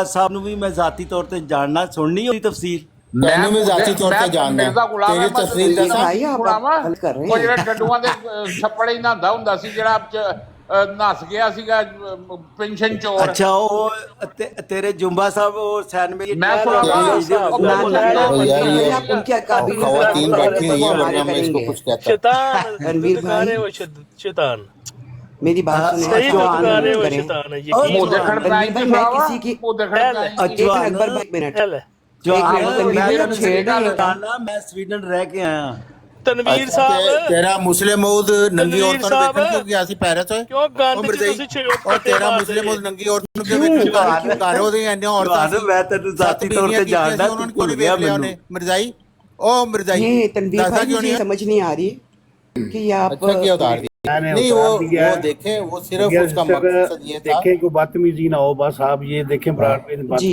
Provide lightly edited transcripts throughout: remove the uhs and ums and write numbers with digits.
ਸਾਹਿਬ ਨੂੰ ਵੀ ਮੈਂ ਜ਼ਾਤੀ ਤੌਰ ਤੇ ਜਾਣਨਾ, ਸੁਣਨੀ ਹੋਈ ਤਫਸੀਰ। ਮੈਨੂੰ ਵੀ ਜ਼ਾਤੀ ਤੌਰ ਤੇ ਜਾਣਦਾ ਮਿਰਜ਼ਾ ਗੁਲਾਮ ਤੇਰੀ ਅਹਿਮਦ ਤਸਵੀਰ ਦਾ ਦੱਸਾਂ। ਭਾਈ आप ਗੁਲਾਮ हल कर रहे ਉਹ ਜਿਹੜਾ हैं। ਡੱਡੂਆਂ ਦੇ ਛੱਪੜ ਹੀ ਨਹਾਉਂਦਾ ਹੁੰਦਾ ਸੀ, ਜਿਹੜਾ ਨੱਸ ਗਿਆ ਸੀਗਾ ਪੈਨਸ਼ਨ ਚੋਰ। ਅੱਛਾ, ਉਹ ਤੇਰੇ ਜੁੰਬਾ ਸਾਹਿਬ ਉਹ 96 ਮੈਂ ਸੁਣਾਵਾ यार आप उनके अकाबिर खवातीन बैठी हुई है वरना मैं इसको कुछ कहता। शैतान रणवीर भाई, वो शैतान मेरी बात सुनिए। सही जवान बेकार है वो करें। शैतान है मुंह देखण रणवीर प्राइम भाई, मैं किसी की मुंह देखण है। प्राइम एक मिनट अकबर भाई, एक मिनट है ਜੋ एक मिनट, तनवीर ਮੈਂ भाई, ਤੁਹਾਨੂੰ छेड़ ਸਵੀਡਨ रहे हैं। ਜਾਣਨਾ, ਮੈਂ ਸਵੀਡਨ ਰਹਿ ਕੇ ਆਇਆ। तनवीर साहब तेरा मुस्लिम मौद नंगी तनवीर औरतों साहब, देखण क्यों गया सी पैरिस होए क्यों गंद ਉਹ ਚ ਮਿਰਜ਼ਾਈ, ਤੁਸੀਂ ਛੇੜ और तेरा मुस्लिम मौद नंगी औरतों के ਵਿੱਚ ਕਿਉਂ ਕਰ ਰਹੇ ਉਹਦੇ ਇੰਨੇ ਔਰਤਾਂ ਤੁਹਾਨੂੰ ਮੈਂ ਤੈਨੂੰ ਜ਼ਾਤੀ ਤੌਰ ਤੇ ਜਾਣਦਾ, ਉਹਨਾਂ ਤੂੰ ਨੂੰ ਭੁੱਲ ਕੋਈ ਗਿਆ ਵੇਖ ਲਿਆ ਉਹਨੇ। ਮੈਨੂੰ। ਮਿਰਜ਼ਾਈ ਉਹ ਮਿਰਜ਼ਾਈ ये तनवीर दादा भाई क्यों मुझे नहीं है? समझ नहीं आ रही कि ये आप अच्छा क्या उतार दी नहीं वो देखे वो सिर्फ उसका मकसद ये था। देखें कोई बदतमीजी ना हो, बस आप ये देखें ब्रांड पे बदतमीजी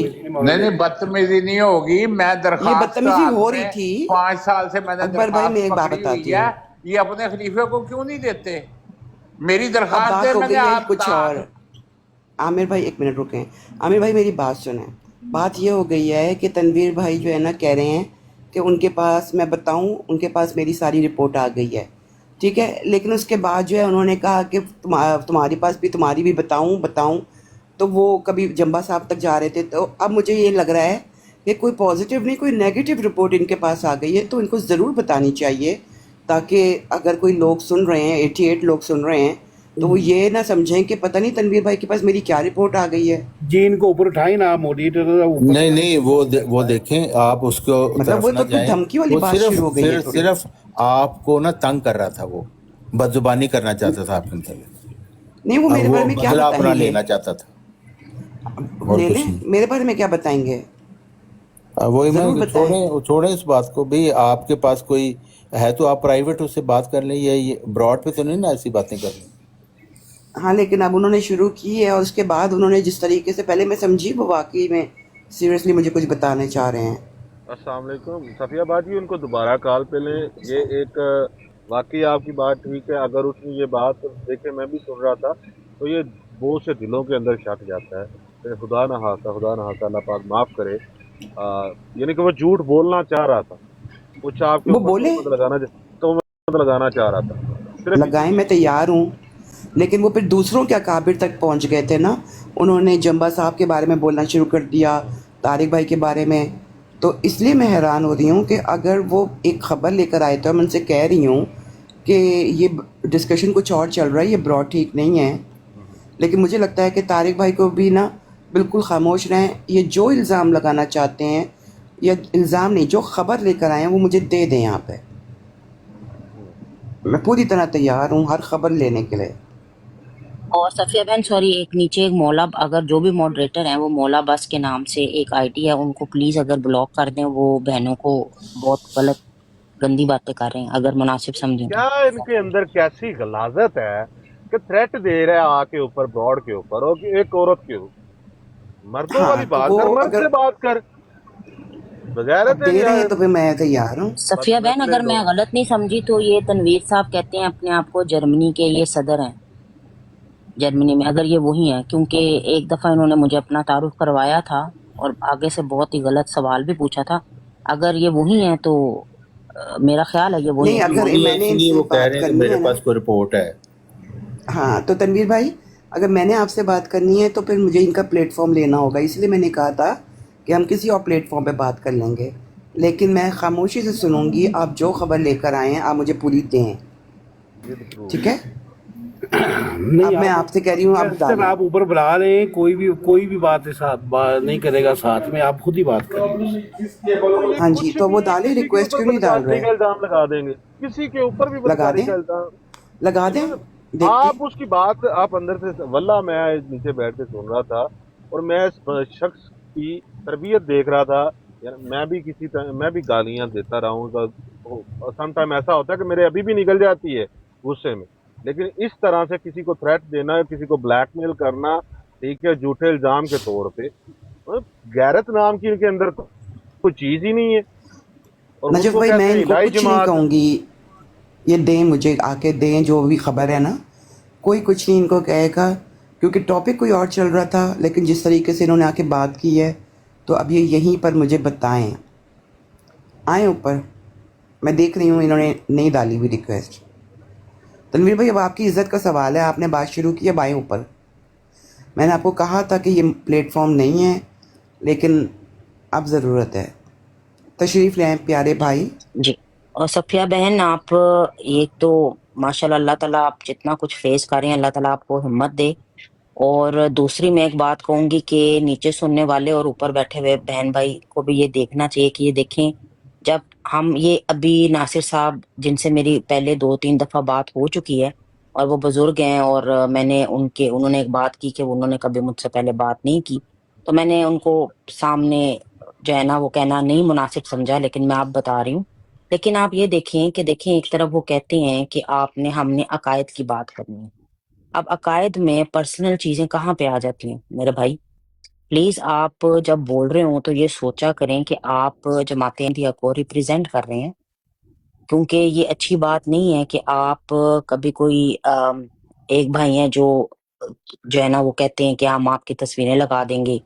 नहीं बदतमीजी नहीं होगी। मैं दरखास्त ये बदतमीजी हो रही थी। 5 साल से मैंने अकबर भाई, मैं एक बात पकड़ी बताती हुई है। हूँ। ये अपने खलीफे को क्यों नहीं देते? मेरी अब दरखास्त बात है, हो मैंने गई है आप कुछ और। आमिर भाई एक मिनट रुकें। आमिर भाई मेरी बात सुनें। बात ये हो गई है कि तनवीर भाई जो है ना कह रहे हैं कि उनके पास, मैं बताऊं, उनके पास मेरी सारी रिपोर्ट आ गई है, ठीक है। लेकिन उसके बाद जो है उन्होंने कहा कि तुम्हारे पास भी, तुम्हारी भी बताऊं। तो वो कभी जंबा साहब तक जा रहे थे। तो अब मुझे ये लग रहा है कि कोई पॉजिटिव नहीं, कोई नेगेटिव रिपोर्ट इनके पास आ गई है, तो इनको ज़रूर बतानी चाहिए, ताकि अगर कोई लोग सुन रहे हैं, 88 लोग सुन रहे हैं, तो वो ये ना समझें कि पता नहीं तनवीर भाई के पास मेरी क्या रिपोर्ट आ गई है। जी इनको ऊपर उठाई ना, मॉडरेटर नहीं नहीं वो देखें आप उसको मतलब वो तो कोई धमकी वाली बात शुरू हो गई है थोड़ी। सिर्फ आपको ना तंग कर रहा था, वो बदजुबानी करना चाहता था आपके मतलब। नहीं, वो मेरे बारे में क्या बदला अपना बताएंगे? लेना चाहता था। और ले कुछ लें, नहीं। मेरे बारे में क्या बताएंगे? वही जरूर मैं बताएं। छोड़े इस बात को भी। आपके पास कोई है तो आप प्राइवेट उससे बात कर लें, ये ब्रॉड पे तो नहीं ना ऐसी बातें करनी। हाँ, लेकिन अब उन्होंने शुरू की है और उसके बाद उन्होंने जिस तरीके से, पहले मैं समझी वो वाकई में सीरियसली मुझे कुछ बताने चाह रहे हैं। अस्सलाम वालेकुम सफ़िया बाजी, उनको दोबारा कॉल पे लें। ये एक वाकई आपकी बात ठीक है। अगर उसने ये बात देखे, मैं भी सुन रहा था, तो ये बहुत से दिलों के अंदर शक जाता है कि खुदा न हासा अल्लाह पाक माफ़ करे। यानी कि वो झूठ बोलना चाह रहा था, कुछ आपके वो ऊपर बोले, तोहमत लगाना चाह रहा था। सिर्फ लगाए, मैं तैयार हूँ, लेकिन वो फिर दूसरों के अकाबिर तक पहुँच गए थे ना। उन्होंने जंबा साहब के बारे में बोलना शुरू कर दिया, तारिक भाई के बारे में। तो इसलिए मैं हैरान हो रही हूँ कि अगर वो एक ख़बर लेकर आए, तो मैं उनसे कह रही हूँ कि ये डिस्कशन कुछ और चल रहा है, ये ब्रॉड ठीक नहीं है। लेकिन मुझे लगता है कि तारिक भाई को भी ना बिल्कुल खामोश रहें। ये जो इल्ज़ाम लगाना चाहते हैं, या इल्ज़ाम नहीं, जो ख़बर लेकर आए हैं वो मुझे दे दें। यहाँ पे मैं पूरी तरह तैयार हूँ हर खबर लेने के लिए। और सफिया बहन सॉरी, एक नीचे एक मौला, अगर जो भी मॉडरेटर हैं वो मौला बस के नाम से एक आईडी है, उनको प्लीज अगर ब्लॉक कर दें। वो बहनों को बहुत गलत गंदी बातें कर रहे हैं, अगर मुनासिब समझें। क्या इनके अंदर कैसी गलाजत है कि थ्रेट दे रहा है आके ऊपर ब्रॉड के ऊपर, और एक औरत के ऊपर। मर्दों हाँ, वाली बात तो कर, वो मर्द से बात कर, बगैर दे रहे हैं तो फिर मैं तैयार हूँ। सफिया बहन अगर मैं गलत नहीं समझी तो ये तनवीर साहब कहते हैं अपने आप को जर्मनी के ये सदर हैं, जर्मनी में, अगर ये वही है, क्योंकि एक दफ़ा इन्होंने मुझे अपना तारुफ करवाया था और आगे से बहुत ही गलत सवाल भी पूछा था। अगर ये वही है तो मेरा ख्याल है ये वही नहीं, है। अगर मैंने इसलिए वो कह रहे हैं कि मेरे है ना, पास कोई रिपोर्ट है। हाँ, तो तनवीर भाई अगर मैंने आपसे बात करनी है तो फिर मुझे इनका प्लेटफॉर्म लेना होगा। इसलिए मैंने कहा था कि हम किसी और प्लेटफॉर्म पे बात कर लेंगे, लेकिन मैं खामोशी से सुनूंगी। आप जो खबर लेकर आए हैं आप मुझे पूरी दें, ठीक है? अब मैं आपसे कह रही हूँ, आप ऊपर बुला लें, कोई भी बात नहीं करेगा साथ में, आप खुद ही बात करेंगे। हाँ जी, तो वो डाले, रिक्वेस्ट क्यों नहीं डाल रहे? इल्जाम लगा देंगे किसी के ऊपर भी, लगा दें, लगा दें। आप उसकी बात आप अंदर से, वल्लाह मैं नीचे बैठ के सुन रहा था और मैं इस शख्स की तरबियत देख रहा था। यार मैं भी गालियां देता रहा हूँ, सम टाइम ऐसा होता है कि मेरे अभी भी निकल जाती है गुस्से में, लेकिन इस तरह से किसी को थ्रेट देना, किसी को ब्लैकमेल करना, ठीक है, झूठे इल्जाम के तौर पे, गैरत नाम की इनके अंदर तो कोई चीज ही नहीं है। और नजफ भाई मैं इनको कुछ नहीं कहूँगी, ये दें, मुझे आके दें जो भी खबर है ना, कोई कुछ नहीं इनको कहेगा। क्योंकि टॉपिक कोई और चल रहा था, लेकिन जिस तरीके से इन्होंने आके बात की है तो अब ये यहीं पर मुझे बताएं। आए ऊपर, मैं देख रही हूँ इन्होंने नहीं डाली हुई रिक्वेस्ट। तनवीर भाई अब आपकी इज़्ज़त का सवाल है, आपने बात शुरू की, अब आए ऊपर। मैंने आपको कहा था कि ये प्लेटफॉर्म नहीं है, लेकिन अब ज़रूरत है। तशरीफ़ ले आए प्यारे भाई। जी। और सफिया बहन, आप एक तो माशाल्लाह अल्लाह ताला आप जितना कुछ फेस कर रहे हैं, अल्लाह ताला आपको हिम्मत दे। और दूसरी मैं एक बात कहूंगी कि नीचे सुनने वाले और ऊपर बैठे हुए बहन भाई को भी ये देखना चाहिए कि ये देखें, जब हम ये अभी नासिर साहब जिनसे मेरी पहले 2-3 दफ़ा बात हो चुकी है और वो बुजुर्ग हैं, और मैंने उन्होंने एक बात की कि उन्होंने कभी मुझसे पहले बात नहीं की, तो मैंने उनको सामने जो है ना वो कहना नहीं मुनासिब समझा, लेकिन मैं आप बता रही हूँ। लेकिन आप ये देखें कि एक तरफ वो कहते हैं कि हमने अकायद की बात करनी है। अब अकायद में पर्सनल चीजें कहाँ पे आ जाती हैं मेरे भाई? प्लीज आप जब बोल रहे हो तो ये सोचा करें कि आप जमात अहमदिया को रिप्रेजेंट कर रहे हैं, क्योंकि ये अच्छी बात नहीं है कि आप कभी कोई एक भाई हैं जो है ना वो कहते हैं कि हम आपकी तस्वीरें लगा देंगे,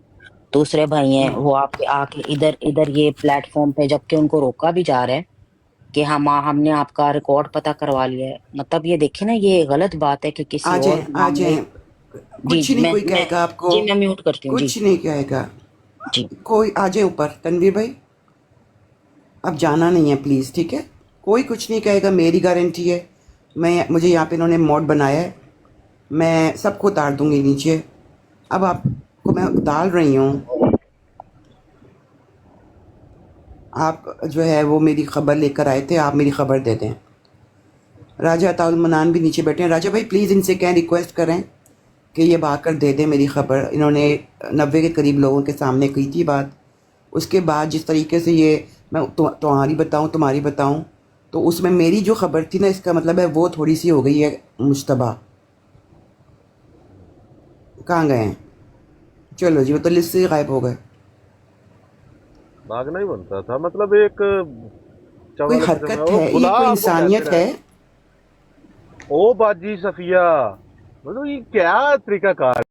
दूसरे भाई हैं वो आपके आके इधर ये प्लेटफॉर्म पे, जबकि उनको रोका भी जा रहा है कि हमने आपका रिकॉर्ड पता करवा लिया है। मतलब ये देखे ना, ये गलत बात है कि किसी आ और जाए आ मामले। जाए, कुछ नहीं कोई कहेगा आपको, जी मैं म्यूट करती हूँ। कुछ जी नहीं कहेगा जी कोई। आ जाए ऊपर तनवीर भाई, अब जाना नहीं है प्लीज़, ठीक है? कोई कुछ नहीं कहेगा, मेरी गारंटी है। मुझे यहाँ पे इन्होंने मॉड बनाया है, मैं सबको उतार दूंगी नीचे। अब आपको मैं डाल रही हूँ, आप जो है वो मेरी ख़बर लेकर आए थे, आप मेरी ख़बर दे दें। राजा अताउल मनान भी नीचे बैठे हैं। राजा भाई प्लीज़ इनसे क्या रिक्वेस्ट करें कि ये आकर दे दें मेरी ख़बर। इन्होंने 90 के करीब लोगों के सामने की थी बात, उसके बाद जिस तरीके से ये मैं तुम्हारी बताऊं तो उसमें मेरी जो ख़बर थी ना, इसका मतलब है वो थोड़ी सी हो गई है मुश्तबा। कहाँ गए हैं? चलो जी, वो तो लिस्ट से गायब हो गए। भागना ही बनता था, मतलब एक कोई हरकत है, ये कोई इंसानियत है? ओ बाजी सफिया, मतलब ये क्या तरीका कार